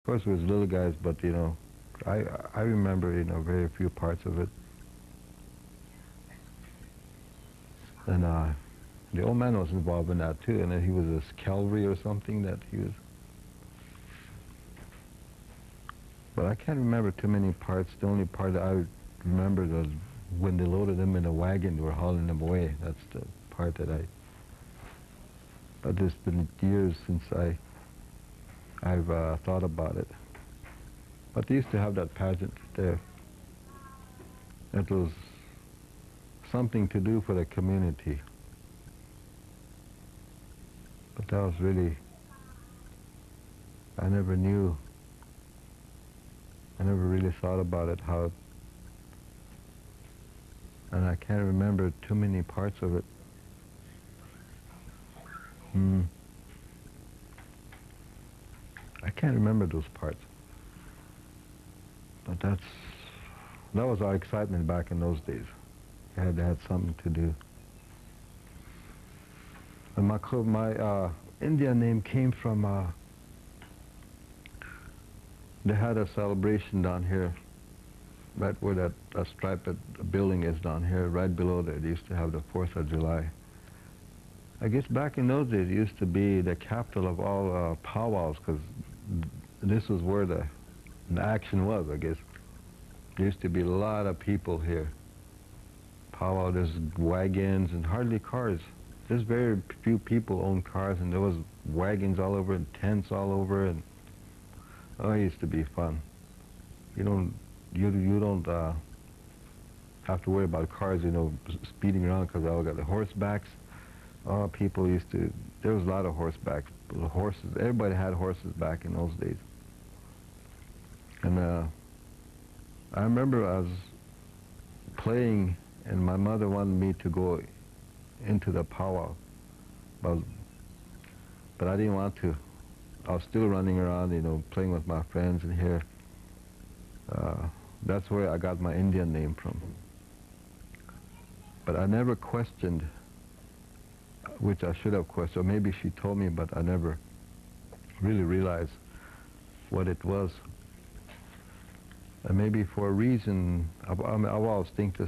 Of course, it was little guys, but you know, I remember, you know, very few parts of it. And the old man was involved in that too, and then he was a cavalry or something that he was. But I can't remember too many parts. The only part that I remember was when they loaded them in a wagon, they were hauling them away. That's the part that I. But it's been years since I've thought about it. But they used to have that pageant there. It was something to do for the community. But that was really, I never knew, I never really thought about it, how, and I can't remember too many parts of it. I can't remember those parts. But that was our excitement back in those days. You had to have something to do. And my Indian name came from, they had a celebration down here, right where that striped building is down here, right below there. They used to have the 4th of July. I guess back in those days it used to be the capital of all powwows, because this was where the action was, I guess. There used to be a lot of people here. Powwow, there's wagons and hardly cars. There's very few people own cars, and there was wagons all over and tents all over, and oh, it used to be fun. You don't have to worry about cars, you know, speeding around, because I got the horsebacks. Oh, people used to. There was a lot of horsebacks. The horses. Everybody had horses back in those days. And I remember I was playing, and my mother wanted me to go into the powwow, but I didn't want to. I was still running around, you know, playing with my friends in here. That's where I got my Indian name from. But I never questioned, which I should have questioned. Or maybe she told me, but I never really realized what it was. And maybe for a reason, I always think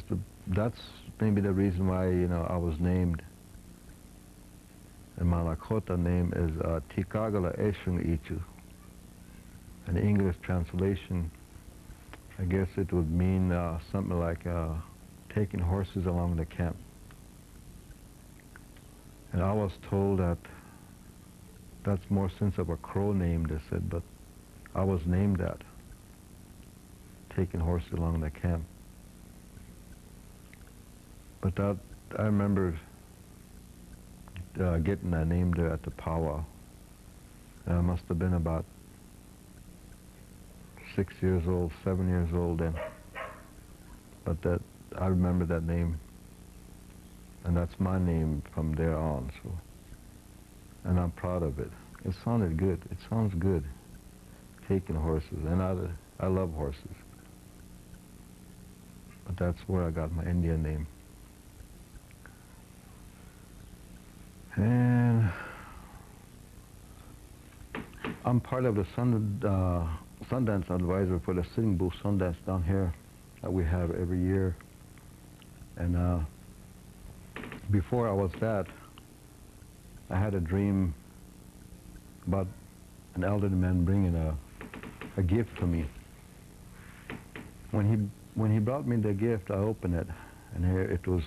that's maybe the reason why, you know, I was named. And my Lakota name is Tikagala Eshung Ichu. An English translation, I guess it would mean something like taking horses along the camp. And I was told that that's more sense of a Crow name, they said, but I was named that, taking horses along the camp. But that, I remember getting that name there at the powwow. And I must have been about 6 years old, 7 years old then. But that, I remember that name. And that's my name from there on, so. And I'm proud of it. It sounded good. It sounds good, taking horses. And I love horses. But that's where I got my Indian name. And I'm part of the Sundance advisor for the Sitting Bull Sundance down here that we have every year. And before I was that, I had a dream about an elderly man bringing a gift for me. When he brought me the gift, I opened it, and here it was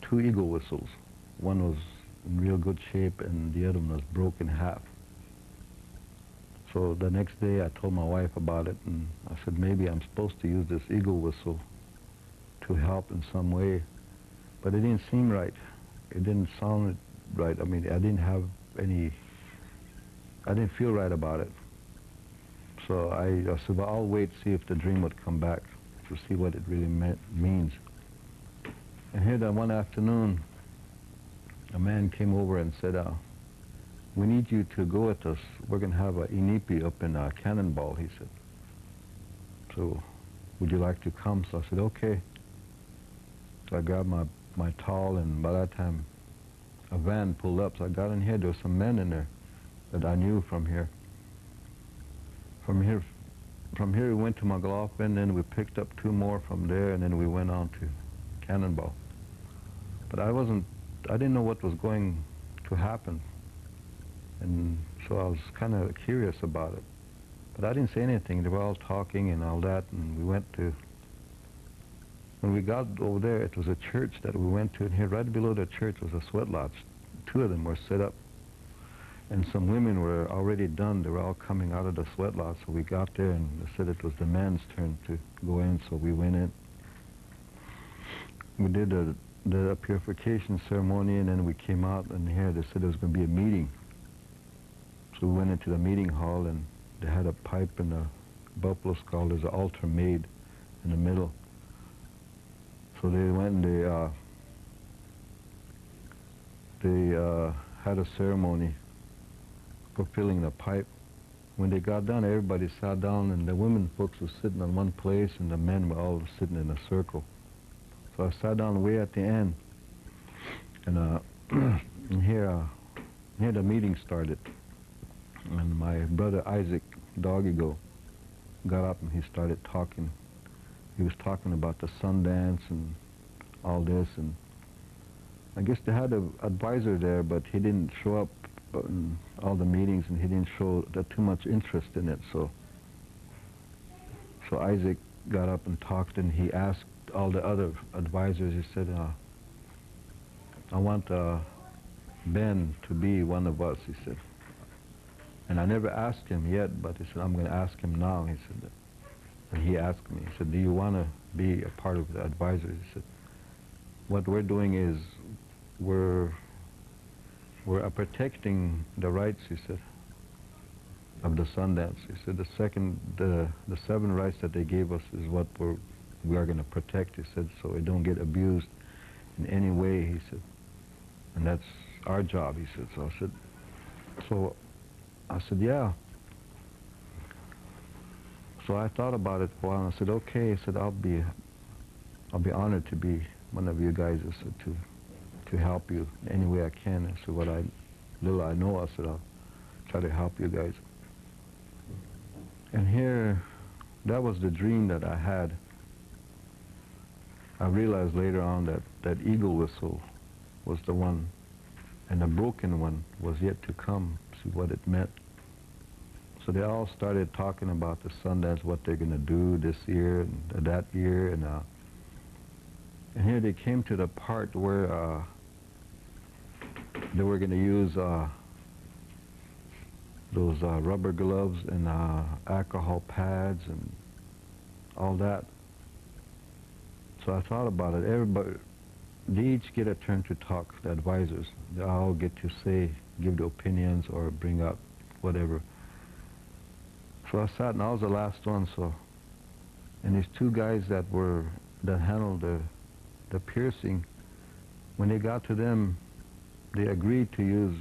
2 eagle whistles. One was in real good shape, and the other one was broken in half. So the next day, I told my wife about it, and I said, maybe I'm supposed to use this eagle whistle to help in some way. But it didn't seem right. It didn't sound right. I mean, I didn't feel right about it. So I said, well, I'll wait, see if the dream would come back, to see what it really means. And here that one afternoon, a man came over and said, we need you to go with us. We're going to have an inipi up in Cannonball, he said. So, would you like to come? So I said, okay. So I grabbed my towel, and by that time, a van pulled up. So I got in here. There were some men in there that I knew from here. From here we went to McLaughlin, then we picked up 2 more from there, and then we went on to Cannonball. But I didn't know what was going to happen, and so I was kind of curious about it. But I didn't say anything. They were all talking and all that, and when we got over there, it was a church that we went to, and here right below the church was a sweat lodge. 2 of them were set up, and some women were already done. They were all coming out of the sweat lodge, so we got there, and they said it was the man's turn to go in, so we went in. We did the purification ceremony, and then we came out, and here they said there was going to be a meeting. So we went into the meeting hall, and they had a pipe and a buffalo skull. There's an altar made in the middle. So they went and they had a ceremony for filling the pipe. When they got done, everybody sat down, and the women folks were sitting in one place, and the men were all sitting in a circle. So I sat down way at the end, and here the meeting started. And my brother Isaac Doggigo got up and he started talking. He was talking about the Sundance and all this, and I guess they had an advisor there, but he didn't show up in all the meetings, and he didn't show too much interest in it. So Isaac got up and talked, and he asked all the other advisors, he said, I want Ben to be one of us, he said. And I never asked him yet, but he said, I'm going to ask him now, he said that. And he asked me, he said, do you want to be a part of the advisors? He said, what we're doing is we're protecting the rights, he said, of the Sundance. He said the 7 rights that they gave us is what we are going to protect, he said, so it don't get abused in any way, he said. And that's our job, he said. So I said, yeah. So I thought about it for a while, and I said, okay. I said, I'll be honored to be one of you guys, I said, to help you any way I can. I said, little I know, I said, I'll try to help you guys. And here, that was the dream that I had. I realized later on that eagle whistle was the one, and the broken one was yet to come, see what it meant. So they all started talking about the Sundance, what they're going to do this year and that year, and here they came to the part where they were going to use those rubber gloves and alcohol pads and all that. So I thought about it. Everybody, they each get a turn to talk, the advisors. They all get to say, give the opinions or bring up whatever. So I sat, and I was the last one, and these 2 guys that handled the piercing, when they got to them, they agreed to use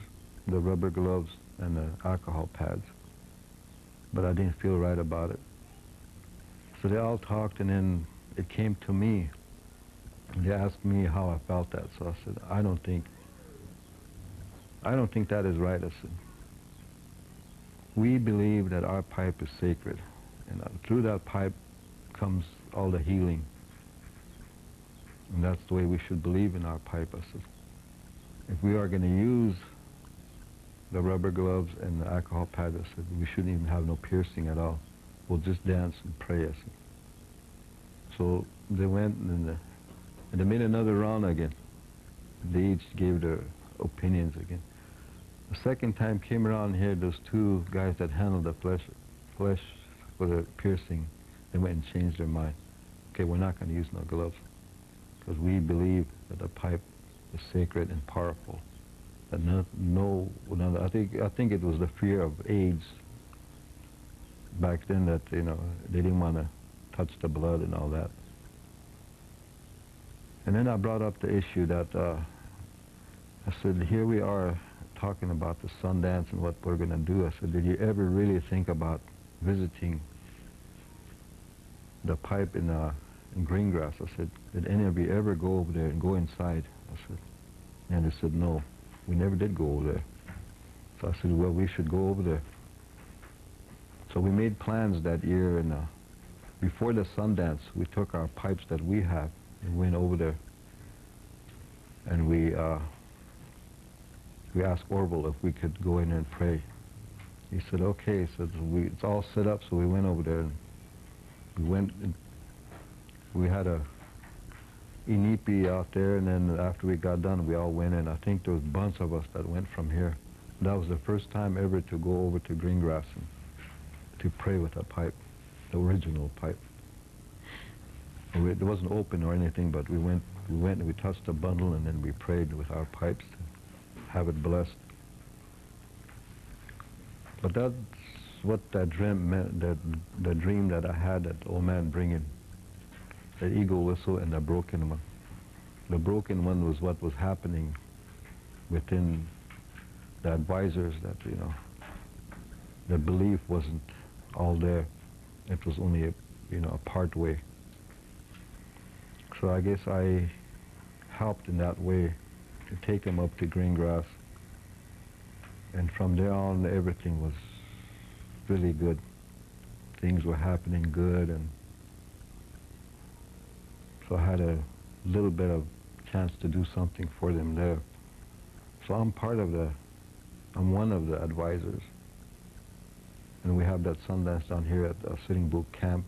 the rubber gloves and the alcohol pads, but I didn't feel right about it. So they all talked, and then it came to me. They asked me how I felt that, so I said, I don't think that is right, I said. We believe that our pipe is sacred, and through that pipe comes all the healing. And that's the way we should believe in our pipe, I said. If we are going to use the rubber gloves and the alcohol pad, I said, we shouldn't even have no piercing at all. We'll just dance and pray, I said. So they went, and they made another round again. They each gave their opinions again. The second time came around here, those 2 guys that handled the flesh for the piercing, they went and changed their mind. Okay, we're not going to use no gloves, because we believe that the pipe is sacred and powerful. That I think it was the fear of AIDS back then that, they didn't want to touch the blood and all that. And then I brought up the issue that I said, here we are talking about the Sundance and what we're going to do. I said, did you ever really think about visiting the pipe in Greengrass? I said, did any of you ever go over there and go inside? I said, and they said, no, we never did go over there. So I said, well, we should go over there. So we made plans that year, and before the Sundance, we took our pipes that we have and went over there, and we asked Orville if we could go in and pray. He said, okay. So it's all set up, so we went over there, and we went, and we had a inipi out there, and then after we got done, we all went in. I think there was a bunch of us that went from here. That was the first time ever to go over to Greengrass and to pray with a pipe, the original pipe. It wasn't open or anything, but we went and we touched the bundle, and then we prayed with our pipes to have it blessed. But that's what that dream meant, the dream that I had, that old man bringing, the eagle whistle and the broken one. The broken one was what was happening within the advisors, that, you know, the belief wasn't all there. It was only a, you know, a part way. So I guess I helped in that way to take him up to Greengrass. And from there on, everything was really good. Things were happening good, and so I had a little bit of chance to do something for them there. So I'm one of the advisors. And we have that Sundance down here at Sitting Bull Camp.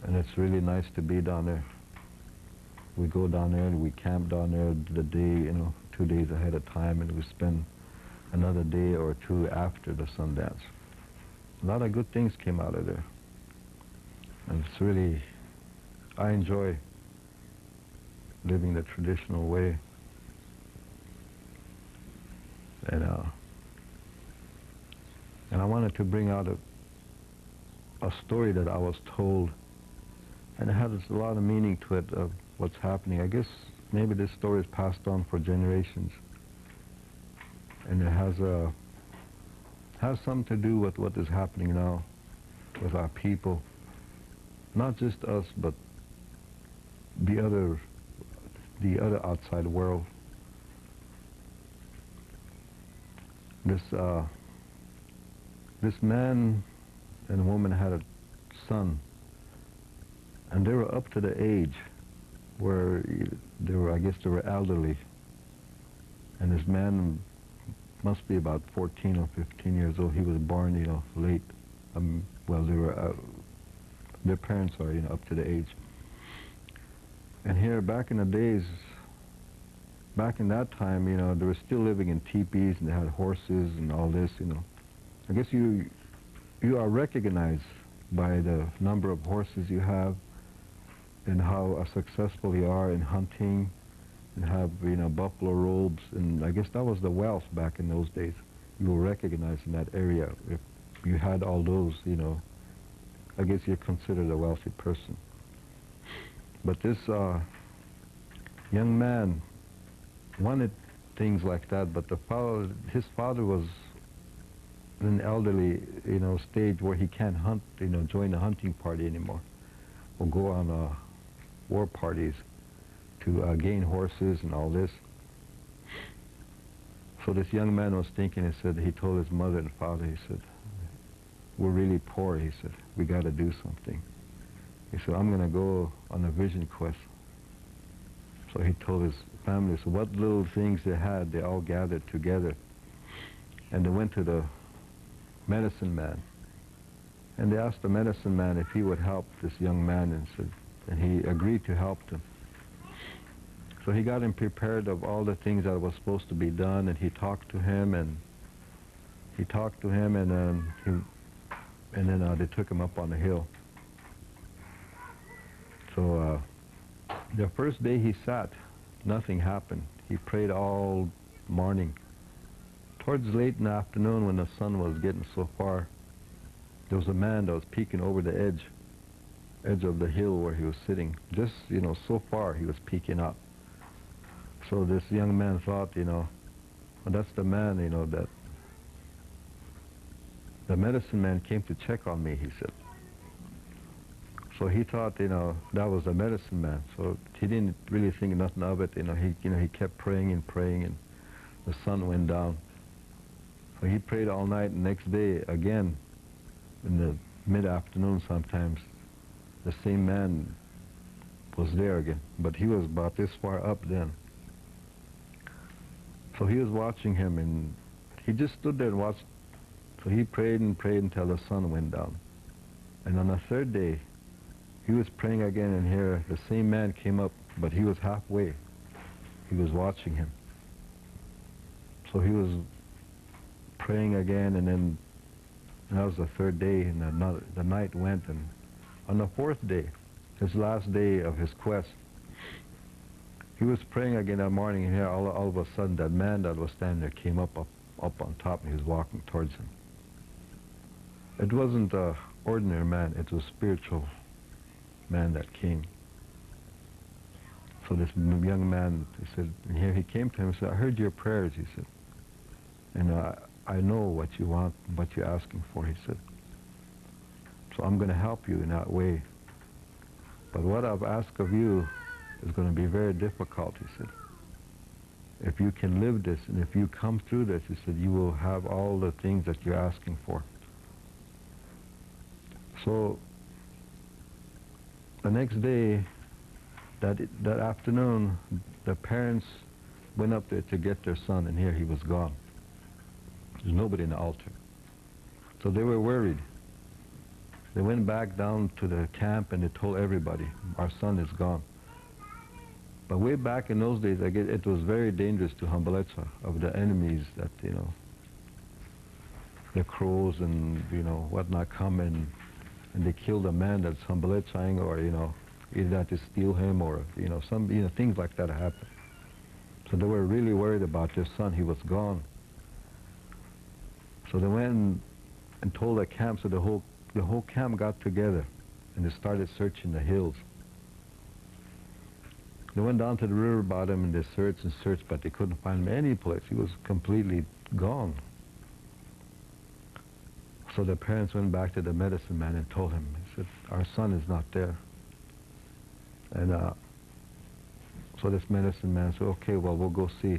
And it's really nice to be down there. We go down there and we camp down there the day, you know, 2 days ahead of time, and we spend another day or two after the Sundance. A lot of good things came out of there. And it's really, I enjoy living the traditional way. And I wanted to bring out a story that I was told, and it has a lot of meaning to it of what's happening. I guess maybe this story is passed on for generations, and it has something to do with what is happening now with our people, not just us, but the other outside world. This man and woman had a son, and they were up to the age where I guess they were elderly. And this man must be about 14 or 15 years old. He was born, you know, late. Well, their parents are, you know, up to the age. And here, back in the days, back in that time, you know, they were still living in teepees, and they had horses and all this, you know. I guess you are recognized by the number of horses you have, and how successful you are in hunting, and have, you know, buffalo robes, and I guess that was the wealth back in those days. You were recognized in that area. If you had all those, you know, I guess you're considered a wealthy person. But this young man wanted things like that, but his father was in an elderly, you know, stage where he can't hunt, you know, join a hunting party anymore, or go on war parties to gain horses and all this. So this young man was thinking, he told his mother and father, he said, we're really poor, he said, we got to do something. He said, I'm going to go on a vision quest. So he told his family, so what little things they had, they all gathered together. And they went to the medicine man. And they asked the medicine man if he would help this young man, and he agreed to help them. So he got him prepared of all the things that was supposed to be done, and he talked to him, and then they took him up on the hill. So the first day he sat, nothing happened. He prayed all morning. Towards late in the afternoon, when the sun was getting so far, there was a man that was peeking over the edge of the hill where he was sitting. Just, you know, so far he was peeking up. So this young man thought, you know, well, that's the man, you know, that the medicine man came to check on me, he said. So he thought, you know, that was the medicine man. So he didn't really think nothing of it. He kept praying and praying, and the sun went down. So he prayed all night, and next day, again, in the mid-afternoon sometimes, the same man was there again, but he was about this far up then. So he was watching him, and he just stood there and watched. So he prayed and prayed until the sun went down. And on the third day, he was praying again, and here the same man came up, but he was halfway. He was watching him. So he was praying again, and then that was the third day, and the night went, and on the fourth day, his last day of his quest, he was praying again that morning, and here all of a sudden that man that was standing there came up on top, and he was walking towards him. It wasn't an ordinary man, it was a spiritual man that came. So this young man, he said, and here he came to him and said, I heard your prayers, he said, and I know what you want, what you're asking for, he said. So I'm going to help you in that way. But what I've asked of you is going to be very difficult, he said. If you can live this, and if you come through this, he said, you will have all the things that you're asking for. So the next day, that afternoon, the parents went up there to get their son, and here he was gone. There's nobody in the altar. So they were worried. They went back down to the camp, and they told everybody, our son is gone. But way back in those days, it was very dangerous to Hambalecha, of the enemies that, the crows and, whatnot come and they killed a man that's Hambalechaing, or, either had to steal him, or, some, things like that happened. So they were really worried about their son. He was gone. So they went and told the camp, so the whole camp got together, and they started searching the hills. They went down to the river bottom, and they searched and searched, but they couldn't find him any place. He was completely gone. So the parents went back to the medicine man and told him, he said, our son is not there. And so this medicine man said, okay, well, we'll go see.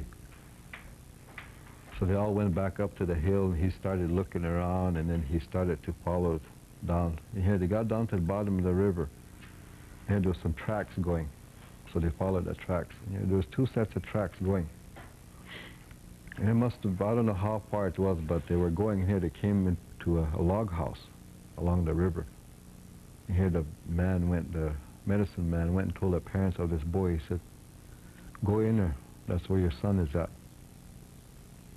So they all went back up to the hill, and he started looking around, and then he started to follow down. And here they got down to the bottom of the river, and there was some tracks going. So they followed the tracks. And there was two sets of tracks going. And it must have, I don't know how far it was, but they were going here. They came into a log house along the river. And here the medicine man went and told the parents of this boy. He said, go in there. That's where your son is at.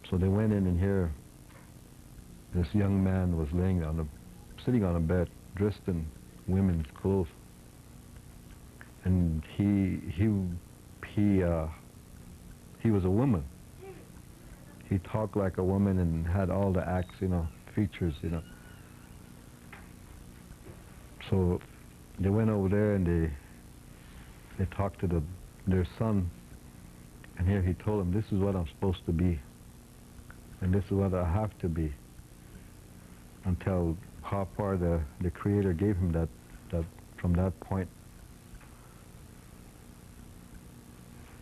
So they went in, and here this young man was sitting on a bed, dressed in women's clothes. And he was a woman. He talked like a woman and had all the acts, features, So they went over there, and they talked to their son, and here he told them, this is what I'm supposed to be, and this is what I have to be, until how far the Creator gave him that from that point.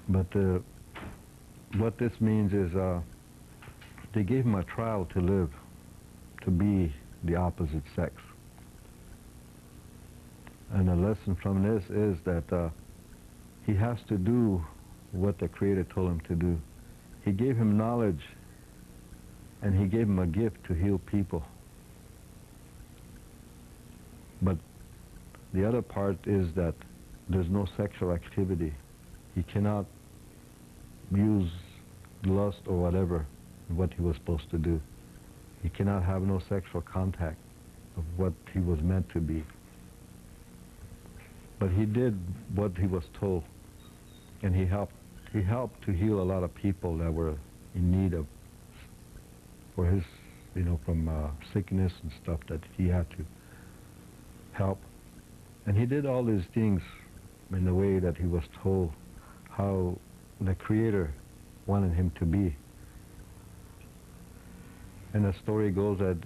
But what this means is they gave him a trial to live, to be the opposite sex. And the lesson from this is that he has to do what the Creator told him to do. He gave him knowledge, and he gave him a gift to heal people. But the other part is that there's no sexual activity. He cannot use lust or whatever, what he was supposed to do. He cannot have no sexual contact of what he was meant to be. But he did what he was told, and he helped to heal a lot of people that were in need of, for his, from sickness and stuff that he had to help. And he did all these things in the way that he was told, how the Creator wanted him to be. And the story goes that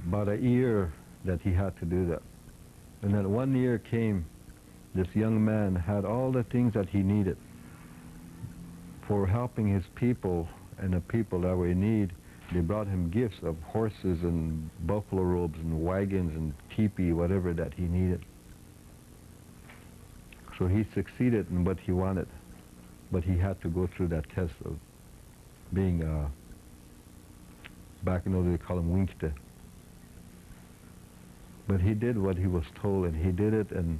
about a year that he had to do that. And then 1 year came, this young man had all the things that he needed for helping his people and the people that were in need. They brought him gifts of horses and buffalo robes and wagons and teepee, whatever that he needed. So he succeeded in what he wanted, but he had to go through that test of being, back in those days they call him winkte. But he did what he was told, and he did it, and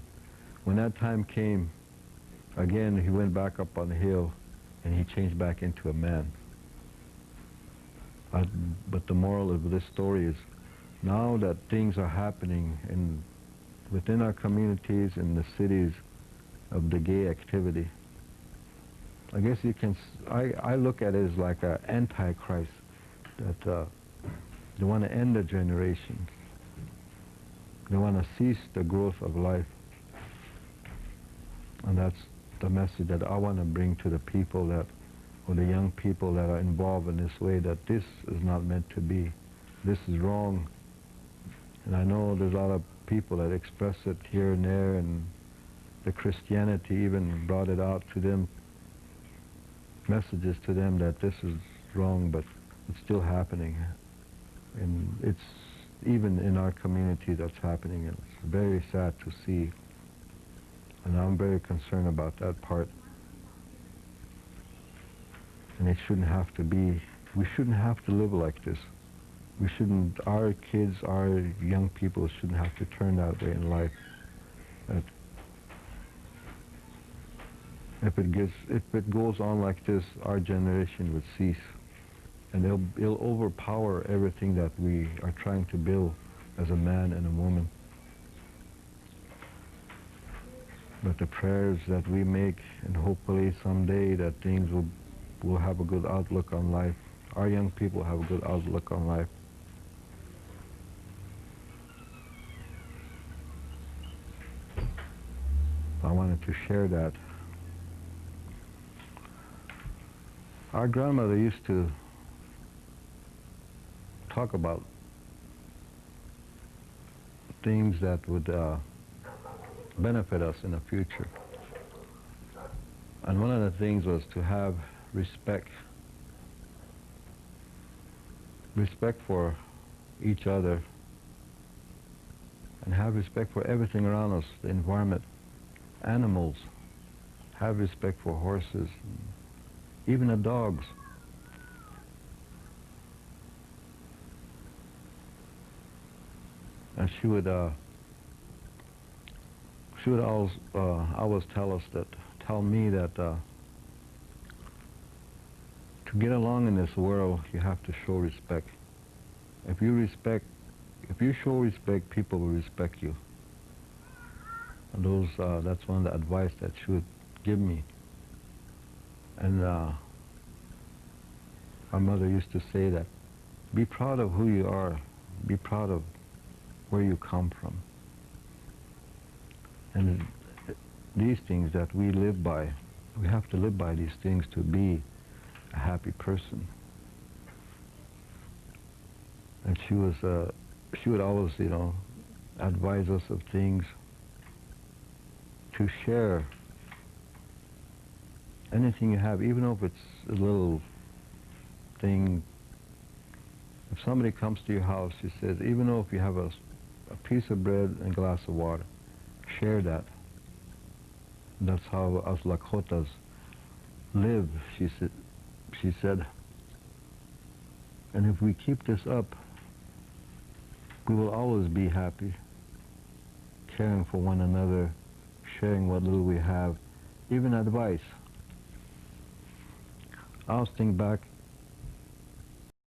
when that time came, again, he went back up on the hill, and he changed back into a man. But the moral of this story is, now that things are happening within our communities, in the cities, of the gay activity, I guess you can, I look at it as like an antichrist, that they want to end the generation. They want to cease the growth of life. And that's the message that I want to bring to the people that, or the young people that are involved in this way, that this is not meant to be. This is wrong. And I know there's a lot of people that express it here and there, and the Christianity even brought it out to them, messages to them that this is wrong, but it's still happening. And it's even in our community that's happening, and it's very sad to see. And I'm very concerned about that part. And it shouldn't have to be, we shouldn't have to live like this. We shouldn't, our kids, our young people shouldn't have to turn that way in life. That if it goes on like this, our generation would cease. And it'll overpower everything that we are trying to build as a man and a woman. But the prayers that we make, and hopefully someday that things will have a good outlook on life. Our young people have a good outlook on life. I wanted to share that. Our grandmother used to talk about things that would benefit us in the future. And one of the things was to have respect. Respect for each other, and have respect for everything around us, the environment, animals. Have respect for horses, even the dogs. And she would always tell me that to get along in this world, you have to show respect. If you show respect, people will respect you. And that's one of the advice that she would give me. And our mother used to say that, be proud of who you are, be proud of where you come from. And these things that we live by, we have to live by these things to be a happy person. And she would always, advise us of things to share. Anything you have, even if it's a little thing. If somebody comes to your house, she says, even though if you have a piece of bread and a glass of water, share that. That's how us Lakotas live, she said. And if we keep this up, we will always be happy, caring for one another, sharing what little we have, even advice. I was thinking back